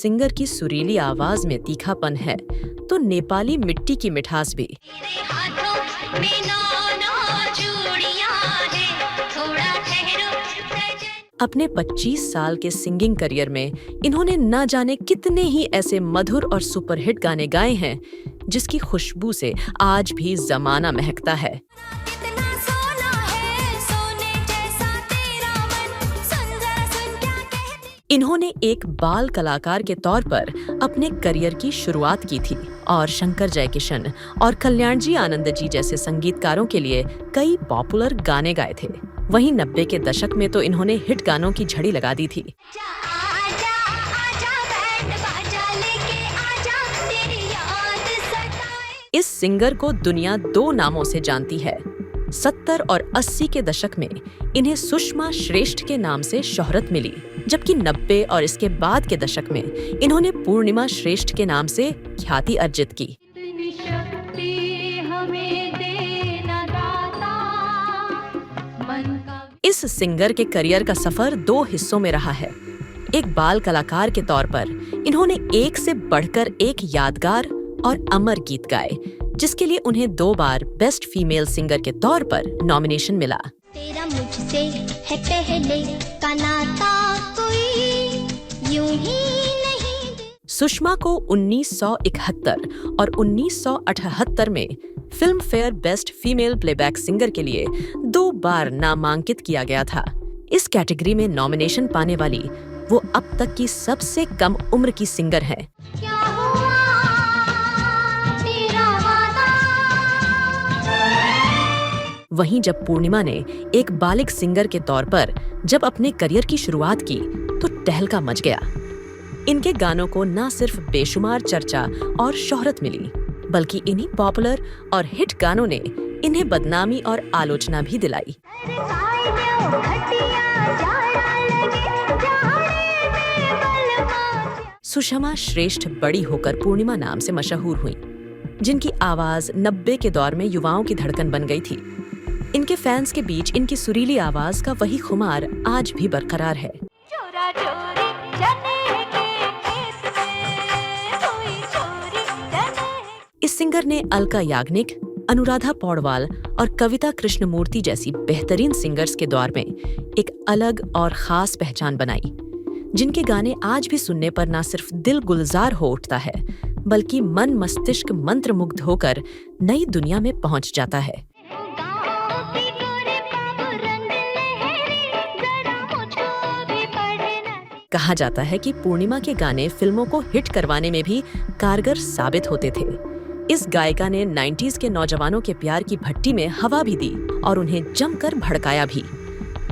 Singer की सुरीली आवाज में तीखापन है, तो नेपाली मिट्टी की मिठास भी। अपने 25 साल के सिंगिंग करियर में इन्होंने न जाने कितने ही ऐसे मधुर और सुपरहिट गाने गाए हैं, जिसकी खुशबू से आज भी जमाना महकता है। इन्होंने एक बाल कलाकार के तौर पर अपने करियर की शुरुआत की थी और शंकर जयकिशन और कल्याणजी आनंद जी जैसे संगीतकारों के लिए कई पॉपुलर गाने गाए थे। वहीं 90 के दशक में तो इन्होंने हिट गानों की झड़ी लगा दी थी। इस सिंगर को दुनिया 2 नामों से जानती है। 70 और 80 के दशक में इन्हें सुषमा श्रेष्ठ के नाम से शोहरत मिली, जबकि 90 और इसके बाद के दशक में इन्होंने पूर्णिमा श्रेष्ठ के नाम से ख्याति अर्जित की। इस सिंगर के करियर का सफर 2 हिस्सों में रहा है। एक बाल कलाकार के तौर पर इन्होंने एक से बढ़कर एक यादगार और अमर गीत गाए, जिसके लिए उन्हें 2 बार बेस्ट फीमेल सिंगर के तौर पर नॉमिनेशन मिला। तेरा मुझसे है पहले का नाता, कोई यूं ही नहीं। सुषमा को 1971 और 1978 में film fair best female playback singer के लिए 2 बार नामांकित किया गया था। इस कैटेगरी में नॉमिनेशन पाने वाली वो अब तक की सबसे कम उम्र की सिंगर है। वहीं जब पूर्णिमा ने एक बालिग सिंगर के तौर पर जब अपने करियर की शुरुआत की, तो टहलका मच गया। इनके गानों को न सिर्फ बेशुमार चर्चा और शोहरत मिली, बल्कि इन्हीं पॉपुलर और हिट गानों ने इन्हें बदनामी और आलोचना भी दिलाई। सुषमा श्रेष्ठ बड़ी होकर पूर्णिमा नाम से मशहूर हुई, जिनकी आवाज 90 के दौर में युवाओं की धड़कन बन गई थी। इनके फैंस के बीच इनकी सुरीली आवाज का वही खुमार आज भी बरकरार है। इस सिंगर ने अलका याग्निक, अनुराधा पौडवाल और कविता कृष्णमूर्ति जैसी बेहतरीन सिंगर्स के दौर में एक अलग और खास पहचान बनाई, जिनके गाने आज भी सुनने पर न सिर्फ दिल गुलजार हो उठता है, बल्कि मन मस्तिष्क मंत्रमुग्ध होकर नई दुनिया में पहुंच जाता है। कहा जाता है कि पूर्णिमा के गाने फिल्मों को हिट करवाने में भी कारगर साबित होते थे। इस गायिका ने 90s के नौजवानों के प्यार की भट्टी में हवा भी दी और उन्हें जमकर भड़काया भी।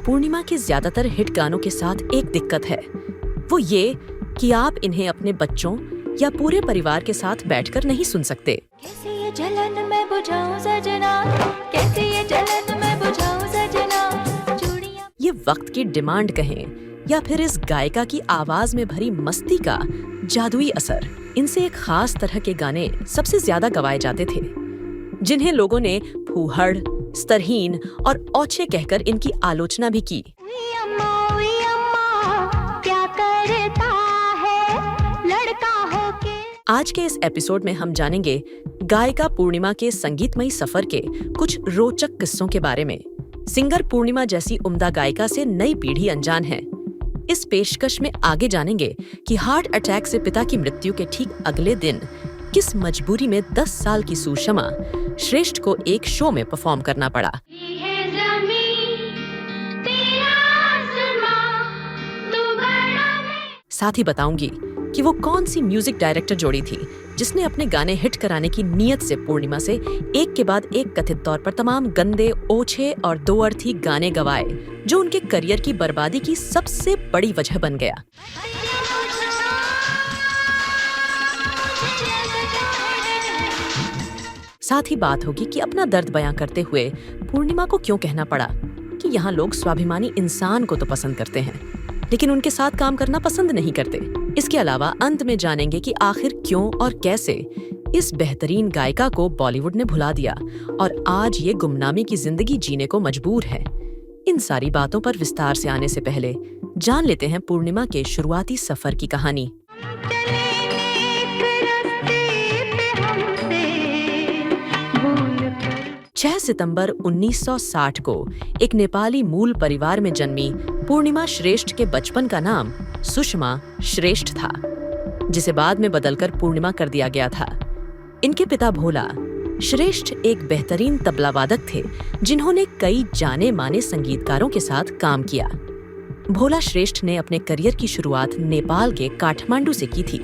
पूर्णिमा के ज्यादातर हिट गानों के साथ एक दिक्कत है, वो ये कि आप इन्हें अपने बच्चों या पूरे परिवार के साथ बैठकर नहीं सुन सकते। कैसे ये जलन मैं बुझाऊं सजना, कैसे ये जलन मैं बुझाऊं सजना, चूड़ियां। ये वक्त की डिमांड कहें या फिर इस गायिका की आवाज में भरी मस्ती का जादुई असर, इनसे एक खास तरह के गाने सबसे ज्यादा गवाए जाते थे, जिन्हें लोगों ने फूहड़, स्तरहीन और औचे कहकर इनकी आलोचना भी की। क्या करता है लड़का होके। आज के इस एपिसोड में हम जानेंगे गायिका पूर्णिमा के संगीतमयी सफर के कुछ रोचक किस्सों के बारे में। सिंगर पूर्णिमा जैसी उम्दा गायिका से नई पीढ़ी अनजान है। इस पेशकश में आगे जानेंगे कि हार्ट अटैक से पिता की मृत्यु के ठीक अगले दिन किस मजबूरी में 10 साल की सुषमा श्रेष्ठ को एक शो में परफॉर्म करना पड़ा। साथ ही बताऊंगी कि वो कौन सी म्यूजिक डायरेक्टर जोड़ी थी जिसने अपने गाने हिट कराने की नीयत से पूर्णिमा से एक के बाद एक कथित तौर पर तमाम गंदे, ओछे और दो अर्थी गाने गवाए, जो उनके करियर की बर्बादी की सबसे बड़ी वजह बन गया। साथ ही बात होगी कि अपना दर्द बयां करते हुए पूर्णिमा को क्यों कहना पड़ा कि यहाँ लोग स्वाभिमानी इंसान को तो पसंद करते हैं, लेकिन उनके साथ काम करना पसंद नहीं करते। इसके अलावा अंत में जानेंगे कि आखिर क्यों और कैसे इस बेहतरीन गायिका को बॉलीवुड ने भुला दिया और आज ये गुमनामी की जिंदगी जीने को मजबूर है। इन सारी बातों पर विस्तार से आने से पहले जान लेते हैं पूर्णिमा के शुरुआती सफर की कहानी। चले नेक रास्ते पे हमसे भूल कर। 6 सितंबर 1960 को एक नेपाली मूल परिवार में जन्मी पूर्णिमा श्रेष्ठ के बचपन का नाम सुषमा श्रेष्ठ था, जिसे बाद में बदलकर पूर्णिमा कर दिया गया था। इनके पिता भोला श्रेष्ठ एक बेहतरीन तबला वादक थे, जिन्होंने कई जाने माने संगीतकारों के साथ काम किया। भोला श्रेष्ठ ने अपने करियर की शुरुआत नेपाल के काठमांडू से की थी,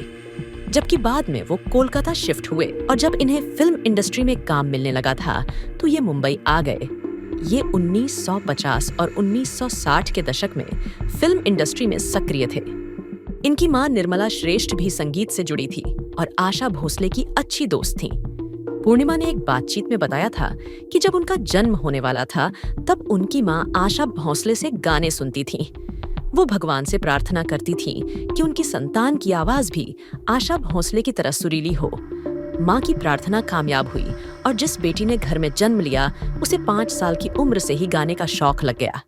जबकि बाद में वो कोलकाता शिफ्ट हुए और जब इन्हें फिल्म इंडस्ट्री में काम मिलने लगा था तो ये मुंबई आ गए। ये 1950 और 1960 के दशक में फिल्म इंडस्ट्री में सक्रिय थे। इनकी मां निर्मला श्रेष्ठ भी संगीत से जुड़ी थी और आशा भोसले की अच्छी दोस्त थीं। पूर्णिमा ने एक बातचीत में बताया था कि जब उनका जन्म होने वाला था तब उनकी मां आशा भोसले से गाने सुनती थीं। वो भगवान से प्रार्थना करती थीं कि उनकी संतान की आवाज भी आशा भोसले की तरह सुरीली हो। मां की प्रार्थना कामयाब हुई और जिस बेटी ने घर में जन्म लिया उसे 5 साल की उम्र से ही गाने का शौक लग गया।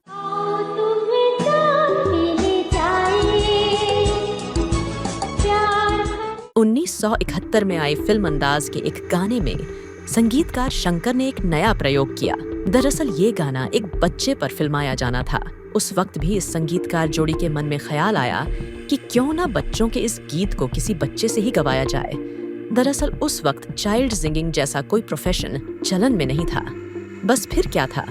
1971 में आई फिल्म अंदाज के एक गाने में संगीतकार शंकर ने एक नया प्रयोग किया। दरअसल ये गाना एक बच्चे पर फिल्माया जाना था। उस वक्त भी इस संगीतकार जोड़ी के मन में ख्याल आया कि क्यों ना बच्चों के इस गीत को किसी बच्चे से ही गवाया जाए। दरअसल उस वक्त चाइल्ड सिंगिंग जैसा कोई प्रोफेशन चलन में नहीं था। बस फिर क्या था,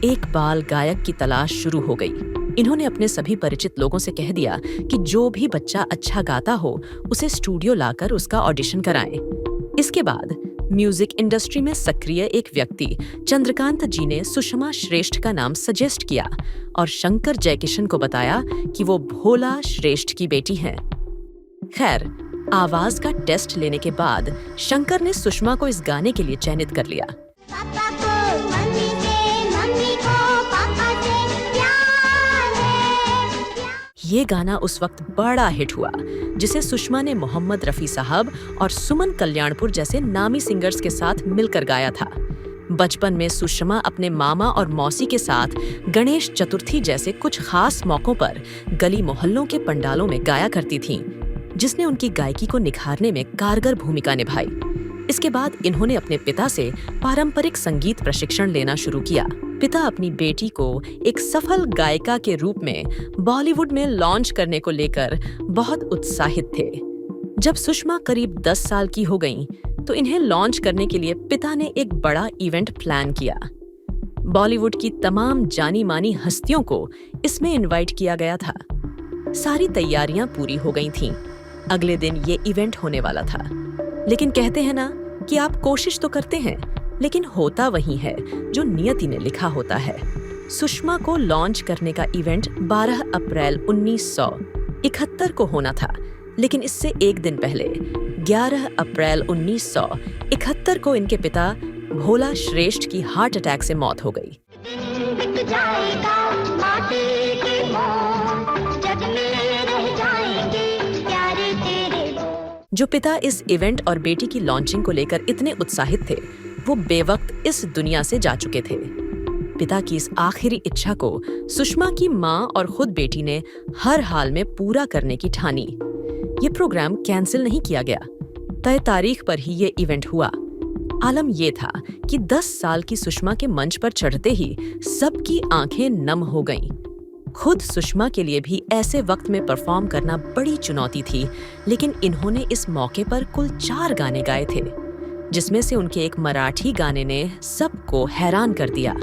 एक बाल गायक की तलाश शुरू हो गई। इन्होंने अपने सभी परिचित लोगों से कह दिया कि जो भी बच्चा अच्छा गाता हो उसे स्टूडियो लाकर उसका ऑडिशन कराएं। इसके बाद म्यूजिक इंडस्ट्री में सक्रिय एक व्यक्ति चंद्रकांत जी ने सुषमा श्रेष्ठ का नाम सजेस्ट किया और शंकर जयकिशन को बताया कि वो भोला श्रेष्ठ की बेटी हैं। खैर, आवाज का टेस्ट लेने के बाद शंकर ने सुषमा को इस गाने के लिए चयनित कर लिया। पापा को मम्मी से, मम्मी को पापा से प्यार है। ये गाना उस वक्त बड़ा हिट हुआ, जिसे सुषमा ने मोहम्मद रफी साहब और सुमन कल्याणपुर जैसे नामी सिंगर्स के साथ मिलकर गाया था। बचपन में सुषमा अपने मामा और मौसी के साथ गणेश चतुर्थी जैसे कुछ खास मौकों पर गली मोहल्लों के पंडालों में गाया करती थीं, जिसने उनकी गायकी को निखारने में कारगर भूमिका निभाई। इसके बाद इन्होंने अपने पिता से पारंपरिक संगीत प्रशिक्षण लेना शुरू किया। पिता अपनी बेटी को एक सफल गायिका के रूप में बॉलीवुड में लॉन्च करने को लेकर बहुत उत्साहित थे। जब सुषमा करीब 10 साल की हो गईं, तो इन्हें लॉन्च करने के लिए पिता ने एक बड़ा इवेंट प्लान किया। बॉलीवुड की तमाम जानी मानी हस्तियों को इसमें इनवाइट किया गया था। सारी तैयारियां पूरी हो गई थीं। अगले दिन ये इवेंट होने वाला था। लेकिन कहते हैं ना कि आप कोशिश तो करते हैं, लेकिन होता वही है जो नियति ने लिखा होता है। सुषमा को लॉन्च करने का इवेंट 12 अप्रैल 1971 को होना था, लेकिन इससे एक दिन पहले 11 अप्रैल 1971 को इनके पिता भोला श्रेष्ठ की हार्ट अटैक से मौत हो गई। बिक जाएगा माटी के मोह, जग में रह जाएंगे प्यारे तेरे वो। जो पिता इस इवेंट और बेटी की लॉन्चिंग को लेकर इतने उत्साहित थे, वो बेवक्त इस दुनिया से जा चुके थे। पिता की इस आखिरी इच्छा को सुषमा की मां और खुद बेटी ने हर हाल में पूरा करने की ठानी। ये प्रोग्राम कैंसिल नहीं किया गया। तय तारीख पर ही ये इवेंट हुआ। आलम ये था कि 10 साल की सुषमा के मंच पर चढ़ते ही सबकी आंखें नम हो गईं। खुद सुषमा के लिए भी ऐसे वक्त में परफॉर्म करना बड़ी चुनौती थी, लेकिन इन्होंने इस मौके पर कुल 4 गाने गाए थे, जिसमें से उनके एक मराठी गाने ने सबको हैरान कर दिया।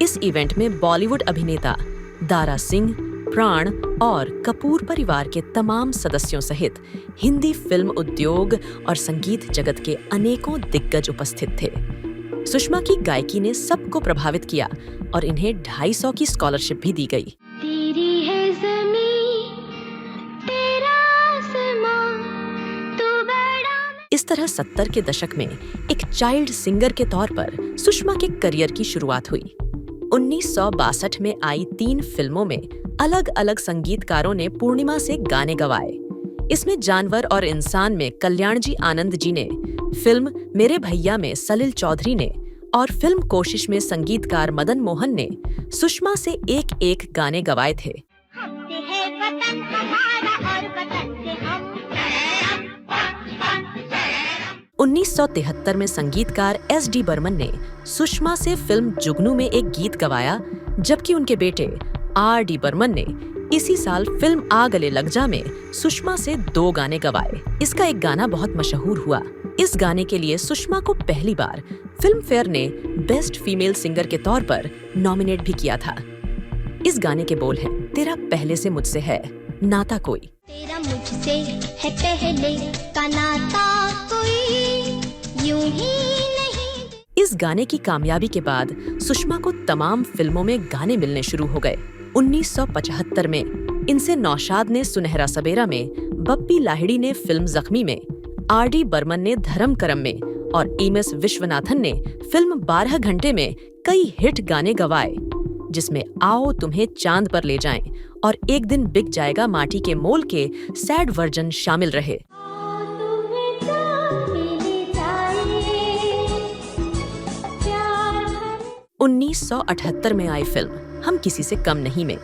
इस इवेंट में बॉलीवुड अभिनेता दारा सिंह, प्राण और कपूर परिवार के तमाम सदस्यों सहित हिंदी फिल्म उद्योग और संगीत जगत के अनेकों दिग्गज उपस्थित थे। सुषमा की गायकी ने सबको प्रभावित किया और इन्हें 250 की स्कॉलरशिप भी दी गई। तेरी है ज़मीं, तेरा आसमां, तू बड़ा। इस तरह 70 के दशक में एक चाइल्ड सिंगर के तौर पर सुषमा के करियर की शुरुआत हुई। 1962 में आई 3 फिल्मों में अलग अलग संगीतकारों ने पूर्णिमा से गाने गवाए। इसमें जानवर और इंसान में कल्याणजी आनंद जी ने, फिल्म मेरे भैया में सलिल चौधरी ने और फिल्म कोशिश में संगीतकार मदन मोहन ने सुषमा से एक-एक गाने गवाए थे। हमसे है वतन हमारा और वतन से हम। 1973 में संगीतकार S.D. बर्मन ने सुषमा से फिल्म जुगनू में एक गीत गवाया, जबकि उनके बेटे R.D. बर्मन ने इसी साल फिल्म आ गले लग जा में सुषमा से 2 गाने गवाए। इसका एक गाना बहुत मशहूर हुआ। इस गाने के लिए सुषमा को पहली बार फिल्म फेयर ने बेस्ट फीमेल सिंगर के तौर पर नॉमिनेट भी किया था। इस गाने के बोल हैं, तेरा पहले से मुझसे है नाता कोई। तेरा मुझसे है पहले का नाता कोई, यूं ही नहीं। इस गाने की कामयाबी के बाद सुषमा को तमाम फिल्मों में गाने मिलने शुरू हो गए। 1975 में इनसे नौशाद ने सुनहरा सवेरा में, बप्पी लाहिड़ी ने फिल्म जख्मी में, R.D. बर्मन ने धर्म करम में और एम.एस. विश्वनाथन ने फिल्म 12 घंटे में कई हिट गाने गवाए, जिसमें आओ तुम्हें चांद पर ले जाएं और एक दिन बिक जाएगा माटी के मोल के सैड वर्जन शामिल रहे। 1978 में आई फिल्म हम किसी से कम नहीं में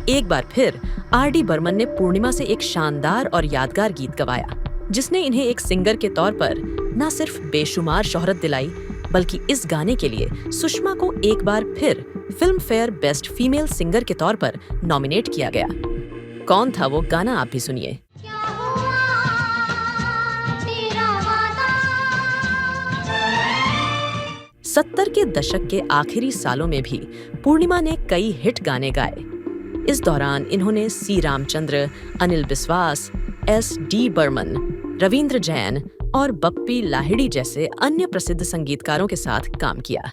एक बार फिर R.D. बर्मन ने पूर्णिमा से एक शानदार और यादगार गीत गवाया, जिसने इन्हें एक सिंगर के तौर पर न सिर्फ बेशुमार शोहरत दिलाई, बल्कि इस गाने के लिए सुषमा को एक बार फिर film fair best female singer के तौर पर नॉमिनेट किया गया। कौन था वो गाना, आप भी सुनिए। 70 के दशक के आखिरी सालों में भी पूर्णिमा ने कई हिट गाने गाए। इस दौरान इन्होंने सी रामचंद्र, अनिल बिस्वास, S.D. बर्मन, रविंद्र जैन और बप्पी लाहिड़ी जैसे अन्य प्रसिद्ध संगीतकारों के साथ काम किया।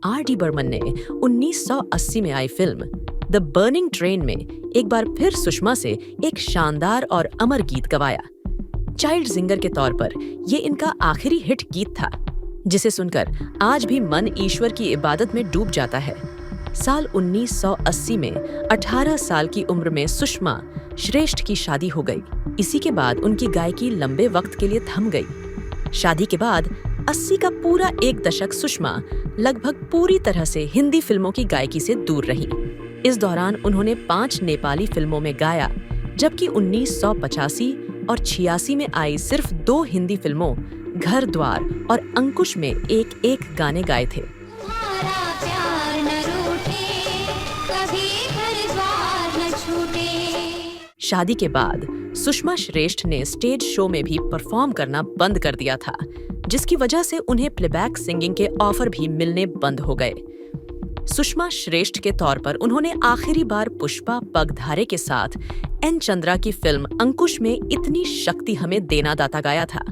R.D. बर्मन ने 1980 में आई फिल्म द बर्निंग ट्रेन में एक बार फिर सुषमा से एक शानदार और अमर गीत गवाया। चाइल्ड सिंगर के तौर पर ये इनका आखिरी हिट गीत था, जिसे सुनकर आज भी मन ईश्वर की इबादत में डूब जाता है। साल 1980 में 18 साल की उम्र में सुषमा श्रेष्ठ की शादी हो गई। इसी के बाद उनकी गायकी लंबे वक्त के लिए थम गई। शादी के बाद 80 का पूरा एक दशक सुषमा लगभग पूरी तरह से हिंदी फिल्मों की गायकी से दूर रही। इस दौरान उन्होंने 5 नेपाली फिल्मों में गाया, जबकि 1985 और 86 में आई सिर्फ 2 हिंदी फिल्मों घर द्वार और अंकुश में एक गाने गाए थे। शादी के बाद सुषमा श्रेष्ठ ने स्टेज शो में भी परफॉर्म करना बंद कर दिया था, जिसकी वजह से उन्हें प्लेबैक सिंगिंग के ऑफर भी मिलने बंद हो गए। सुषमा श्रेष्ठ के तौर पर उन्होंने आखिरी बार पुष्पा पगधारे के साथ एन चंद्रा की फिल्म अंकुश में इतनी शक्ति हमें देना दाता गाया था।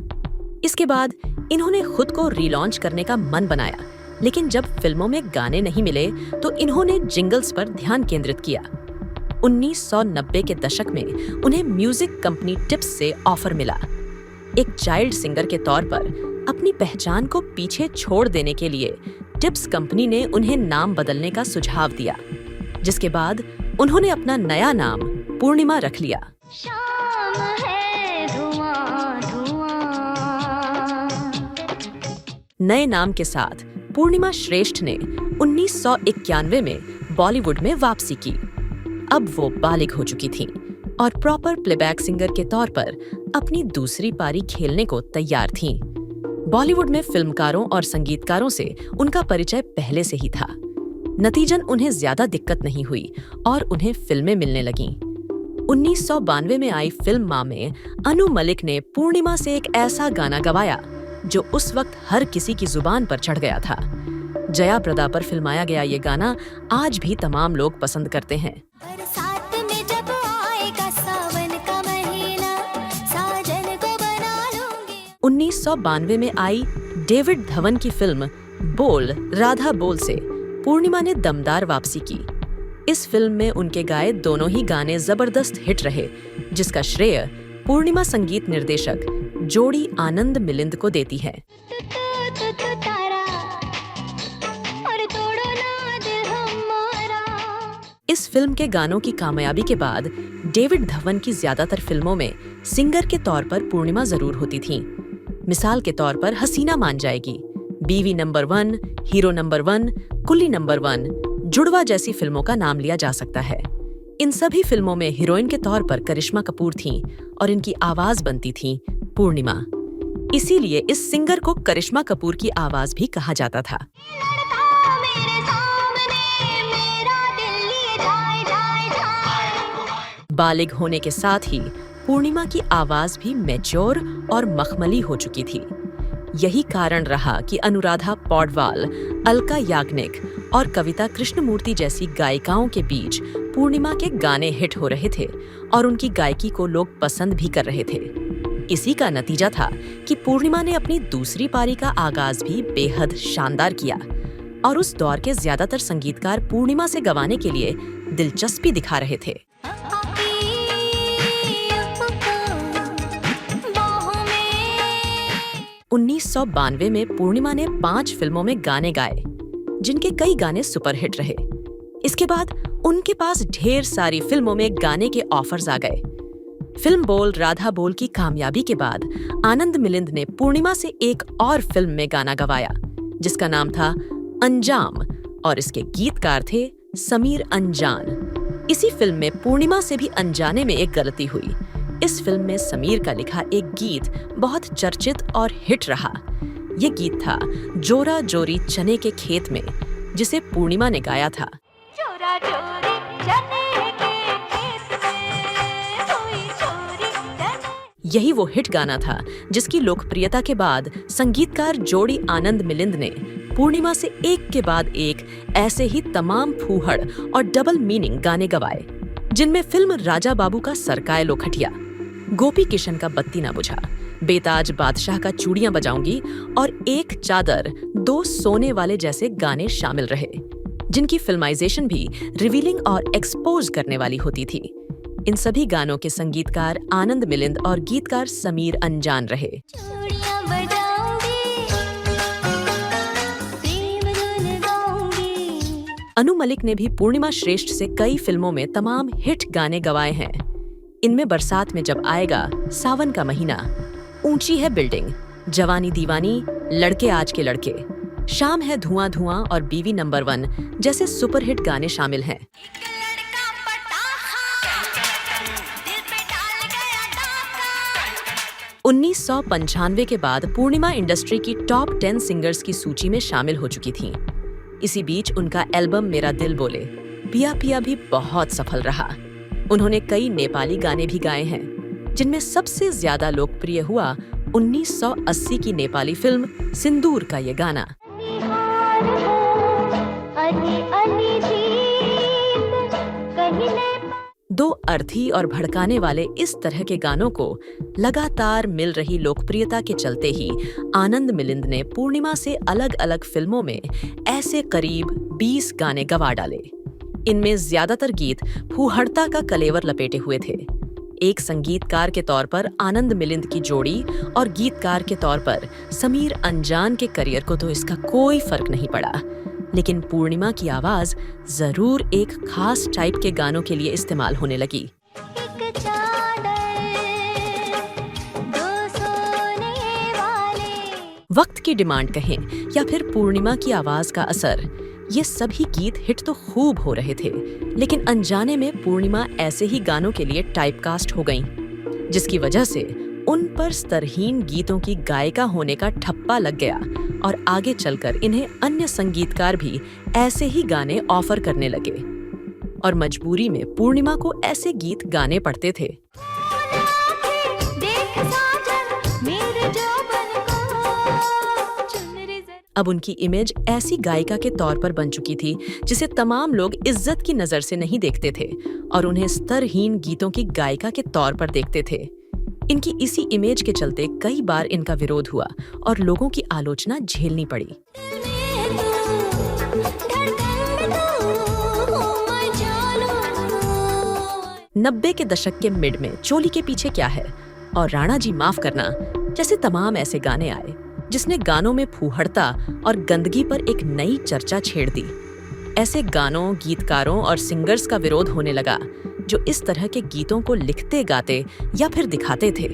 इसके बाद इन्होंने खुद को रीलॉन्च करने का मन बनाया, लेकिन जब फिल्मों में गाने नहीं मिले तो इन्होंने जिंगल्स पर ध्यान केंद्रित किया। 1990 के दशक में उन्हें म्यूजिक कंपनी टिप्स से ऑफर मिला। एक चाइल्ड सिंगर के तौर पर अपनी पहचान को पीछे छोड़ देने के लिए टिप्स कंपनी ने उन्हें नाम बदलने का सुझाव दिया, जिसके बाद उन्होंने अपना नया नाम पूर्णिमा रख लिया। शाम है धुआं धुआं। नए नाम के साथ पूर्णिमा श्रेष्ठ ने 1991 में बॉलीवुड में वापसी की। अब वो बालिग हो चुकी थीं और प्रॉपर प्लेबैक सिंगर के तौर पर अपनी दूसरी पारी खेलने को तैयार थीं। बॉलीवुड में फिल्मकारों और संगीतकारों से उनका परिचय पहले से ही था। नतीजन उन्हें ज्यादा दिक्कत नहीं हुई और उन्हें फिल्में मिलने लगीं। 1992 में आई फिल्म मां में अनु मलिक ने पूर्णिमा से एक ऐसा गाना गवाया जो उस वक्त हर किसी की जुबान पर चढ़ गया था। जया प्रदा पर फिल्माया गया ये गाना आज भी तमाम लोग पसंद करते हैं। बरसात में जब आएगा सावन का महीना, साजन को बना लूंगी। 1992 में आई डेविड धवन की फिल्म बोल राधा बोल से पूर्णिमा ने दमदार वापसी की। इस फिल्म में उनके गाए दोनों ही गाने जबरदस्त हिट रहे, जिसका श्रेय पूर्णिमा संगीत निर्देशक जोड़ी आनंद मिलिंद को देती है। तारा और तोड़ो ना दिल हमारा। इस फिल्म के गानों की कामयाबी के बाद डेविड धवन की ज्यादातर फिल्मों में सिंगर के तौर पर पूर्णिमा जरूर होती थीं। मिसाल के तौर पर हसीना मान जाएगी, बीवी नंबर 1, हीरो नंबर 1, कुली नंबर 1, जुड़वा जैसी फिल्मों का नाम लिया जा सकता है। इन सभी फिल्मों में हीरोइन के तौर पर करिश्मा कपूर थीं और इनकी आवाज बनती थी पूर्णिमा। इसीलिए इस सिंगर को करिश्मा कपूर की आवाज भी कहा जाता था। बालिग होने के साथ ही पूर्णिमा की आवाज भी मैच्योर और मखमली हो चुकी थी। यही कारण रहा कि अनुराधा पौडवाल, अलका याग्निक और कविता कृष्णमूर्ति जैसी गायिकाओं के बीच पूर्णिमा के गाने हिट हो रहे थे और उनकी गायकी को लोग पसंद भी कर रहे थे। इसी का नतीजा था कि पूर्णिमा ने अपनी दूसरी पारी का आगाज भी बेहद शानदार किया और उस दौर के ज्यादातर संगीतकार पूर्णिमा से गवाने के लिए दिलचस्पी दिखा रहे थे। 1992 में पूर्णिमा ने 5 फिल्मों में गाने गाए, जिनके कई गाने सुपरहिट रहे। इसके बाद उनके पास ढेर सारी फिल्मों में गाने के ऑफर्स आ गए। फिल्म बोल राधा बोल की कामयाबी के बाद आनंद मिलिंद ने पूर्णिमा से एक और फिल्म में गाना गवाया, जिसका नाम था अंजाम, और इसके गीतकार थे समीर अंजान। इसी फिल्म में पूर्णिमा से भी अनजाने में एक गलती हुई। इस फिल्म में समीर का लिखा एक गीत बहुत चर्चित और हिट रहा। ये गीत था जोरा जोरी चने के खेत में, जिसे पूर्णिमा ने गाया था। चोरा चोरी चने के खेत में, कोई चोरी चने। यही वो हिट गाना था जिसकी लोकप्रियता के बाद संगीतकार जोड़ी आनंद मिलिंद ने पूर्णिमा से एक के बाद एक ऐसे ही तमाम फूहड़ और डबल मीनिंग गाने गवाए, जिनमें फिल्म राजा बाबू का सरकाए लो खटिया, गोपी किशन का बत्ती ना बुझा, बेताज बादशाह का चूड़ियां बजाऊंगी और एक चादर दो सोने वाले जैसे गाने शामिल रहे, जिनकी फिल्माइजेशन भी रिवीलिंग और एक्सपोज करने वाली होती थी। इन सभी गानों के संगीतकार आनंद मिलिंद और गीतकार समीर अंजान रहे। चूड़ियां बजाऊंगी, प्रेम धुन गाऊंगी। अनु मलिक ने भी पूर्णिमा श्रेष्ठ से कई फिल्मों में तमाम हिट गाने गवाए हैं। इनमें बरसात में जब आएगा, सावन का महीना, ऊंची है बिल्डिंग, जवानी दीवानी, लड़के आज के लड़के, शाम है धुआं धुआं और बीवी नंबर 1 जैसे सुपरहिट गाने शामिल हैं। 1995 के बाद पूर्णिमा इंडस्ट्री की टॉप 10 सिंगर्स की सूची में शामिल हो चुकी थीं। इसी बीच उनका एल्बम मेरा दिल बोले पिया पिया भी बहुत सफल रहा। उन्होंने कई नेपाली गाने भी गाए हैं, जिनमें सबसे ज्यादा लोकप्रिय हुआ 1980 की नेपाली फिल्म सिंदूर का ये गाना। दो अर्थी और भड़काने वाले इस तरह के गानों को लगातार मिल रही लोकप्रियता के चलते ही आनंद मिलिंद ने पूर्णिमा से अलग अलग फिल्मों में ऐसे करीब 20 गाने गवा डाले। इनमें ज्यादातर गीत फूहड़ता का कलेवर लपेटे हुए थे। एक संगीतकार के तौर पर आनंद मिलिंद की जोड़ी और गीतकार के तौर पर समीर अंजान के करियर को तो इसका कोई फर्क नहीं पड़ा, लेकिन पूर्णिमा की आवाज जरूर एक खास टाइप के गानों के लिए इस्तेमाल होने लगी। एक चादर, दो सोने वाले। वक्त की डिमांड कहें या फिर पूर्णिमा की आवाज का असर, ये सभी गीत हिट तो खूब हो रहे थे, लेकिन अनजाने में पूर्णिमा ऐसे ही गानों के लिए टाइपकास्ट हो गईं, जिसकी वजह से उन पर स्तरहीन गीतों की गायिका होने का ठप्पा लग गया और आगे चलकर इन्हें अन्य संगीतकार भी ऐसे ही गाने ऑफर करने लगे और मजबूरी में पूर्णिमा को ऐसे गीत गाने पड़ते थे। देख साजन मेरे जोबन को, चुनरी जरा। अब उनकी इमेज ऐसी गायिका के तौर पर बन चुकी थी जिसे तमाम लोग इज्जत की नजर से नहीं देखते थे और उन्हें स्तरहीन गीतों की गायिका के तौर पर देखते थे। इनकी इसी इमेज के चलते कई बार इनका विरोध हुआ और लोगों की आलोचना झेलनी पड़ी। 90 के दशक के मिड में चोली के पीछे क्या है और राणा जी माफ करना जैसे तमाम ऐसे गाने आए, जिसने गानों में फूहड़ता और गंदगी पर एक नई चर्चा छेड़ दी। ऐसे गानों, गीतकारों और सिंगर्स का विरोध होने लगा जो इस तरह के गीतों को लिखते, गाते या फिर दिखाते थे।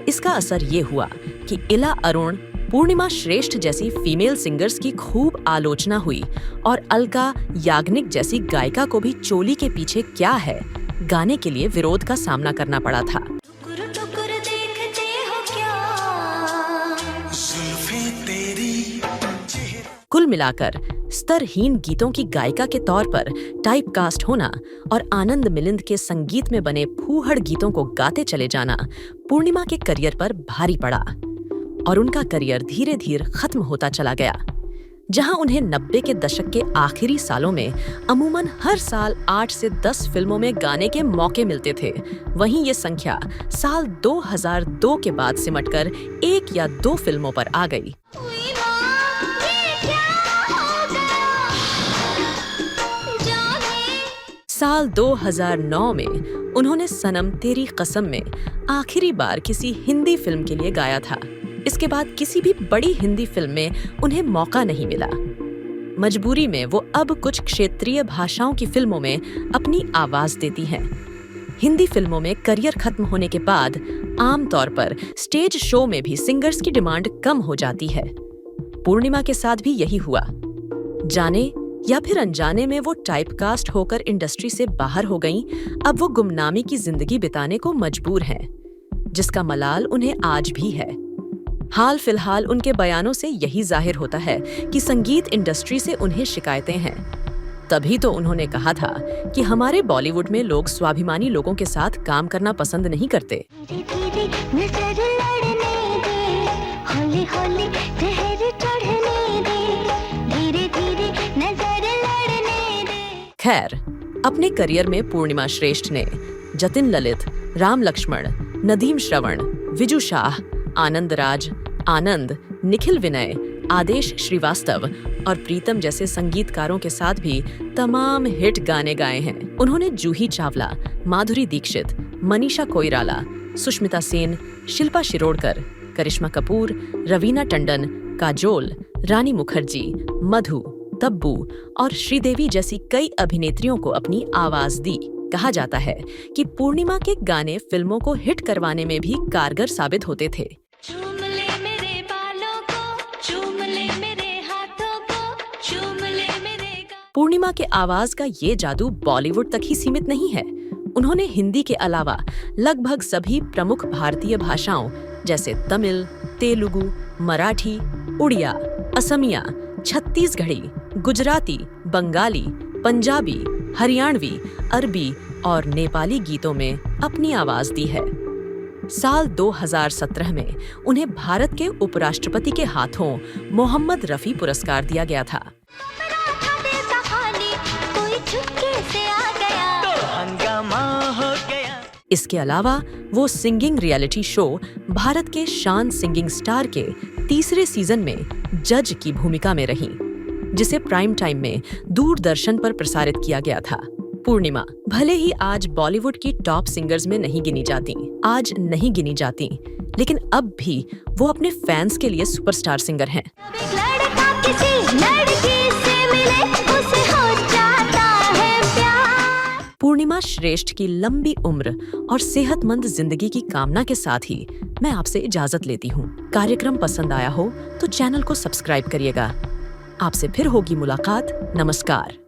इसका असर ये हुआ कि इला अरुण, पूर्णिमा श्रेष्ठ जैसी फीमेल सिंगर्स की खूब आलोचना हुई और अलका याग्निक जैसी गायिका को भी चोली के पीछे क्या है गाने के लिए विरोध का सामना करना पड़ा था। टुकुर टुकुर देखते हो क्या? जुल्फें तेरी कुल मिलाकर स्तरहीन गीतों की गायिका के तौर पर टाइपकास्ट होना और आनंद मिलिंद के संगीत में बने फूहड़ गीतों को गाते चले जाना पूर्णिमा के करियर पर भारी पड़ा और उनका करियर धीरे धीरे खत्म होता चला गया। जहां उन्हें 90 के दशक के आखिरी सालों में अमूमन हर साल 8 से 10 फिल्मों में गाने के मौके मिलते थे, वहीं ये संख्या साल 2002 के बाद सिमटकर 1 या 2 फिल्मों पर आ गई। हुई माँ, ये क्या हो गया? जाने साल 2009 में उन्होंने सनम तेरी कसम में आखिरी बार किसी हिंदी फिल्म के लिए गाया था। इसके बाद किसी भी बड़ी हिंदी फिल्म में उन्हें मौका नहीं मिला। मजबूरी में वो अब कुछ क्षेत्रीय भाषाओं की फिल्मों में अपनी आवाज देती हैं। हिंदी फिल्मों में करियर खत्म होने के बाद आमतौर पर स्टेज शो में भी सिंगर्स की डिमांड कम हो जाती है। पूर्णिमा के साथ भी यही हुआ। जाने या फिर अनजाने में वो टाइपकास्ट होकर इंडस्ट्री से बाहर हो गईं। अब वो गुमनामी की जिंदगी बिताने को मजबूर हैं, जिसका मलाल उन्हें आज भी है। हाल फिलहाल उनके बयानों से यही जाहिर होता है कि संगीत इंडस्ट्री से उन्हें शिकायतें हैं। तभी तो उन्होंने कहा था कि हमारे बॉलीवुड में लोग स्वाभिमानी लोगों के साथ काम करना पसंद नहीं करते। धीरे नजर लड़ने दे, हौले हौले लहर चढ़ने दे, धीरे धीरे नजर लड़ने दे। खैर, अपने करियर में पूर्णिमा श्रेष्ठ ने जतिन ललित, राम लक्ष्मण, नदीम श्रवण, विजू शाह, आनंद राज, आनंद, निखिल विनय, आदेश श्रीवास्तव और प्रीतम जैसे संगीतकारों के साथ भी तमाम हिट गाने गाए हैं। उन्होंने जूही चावला, माधुरी दीक्षित, मनीषा कोइराला, सुष्मिता सेन, शिल्पा शिरोडकर, करिश्मा कपूर, रवीना टंडन, काजोल, रानी मुखर्जी, मधु, तब्बू और श्रीदेवी जैसी कई अभिनेत्रियों को अपनी आवाज दी। कहा जाता है कि पूर्णिमा के गाने फिल्मों को हिट करवाने में भी कारगर साबित होते थे। चूम ले मेरे बालों को, चूम ले मेरे हाथों को, चूम ले मेरे पूर्णिमा के आवाज का ये जादू बॉलीवुड तक ही सीमित नहीं है। उन्होंने हिंदी के अलावा लगभग सभी प्रमुख भारतीय भाषाओं जैसे तमिल, तेलुगु, मराठी, उड़िया, असमिया, छत्तीसगढ़ी, गुजराती, बंगाली, पंजाबी, हरियाणवी, अरबी और नेपाली गीतों में अपनी आवाज दी है। साल 2017 में उन्हें भारत के उपराष्ट्रपति के हाथों मोहम्मद रफी पुरस्कार दिया गया था। कोई चुपके से आ गया, तो हंगामा हो गया। इसके अलावा वो सिंगिंग रियलिटी शो भारत के शान सिंगिंग स्टार के 3रे सीजन में जज की भूमिका में रहीं, जिसे प्राइम टाइम में दूरदर्शन पर प्रसारित किया गया था। पूर्णिमा भले ही आज बॉलीवुड की टॉप सिंगर्स में नहीं गिनी जाती, लेकिन अब भी वो अपने फैंस के लिए सुपरस्टार सिंगर हैं। जब एक लड़का किसी लड़की से मिले, उसे हो जाता है प्यार। पूर्णिमा श्रेष्ठ की लंबी उम्र और सेहतमंद जिंदगी की कामना के साथ ही मैं आपसे इजाजत लेती हूँ। कार्यक्रम पसंद आया हो तो चैनल को सब्सक्राइब करिएगा। आपसे फिर होगी मुलाकात। नमस्कार।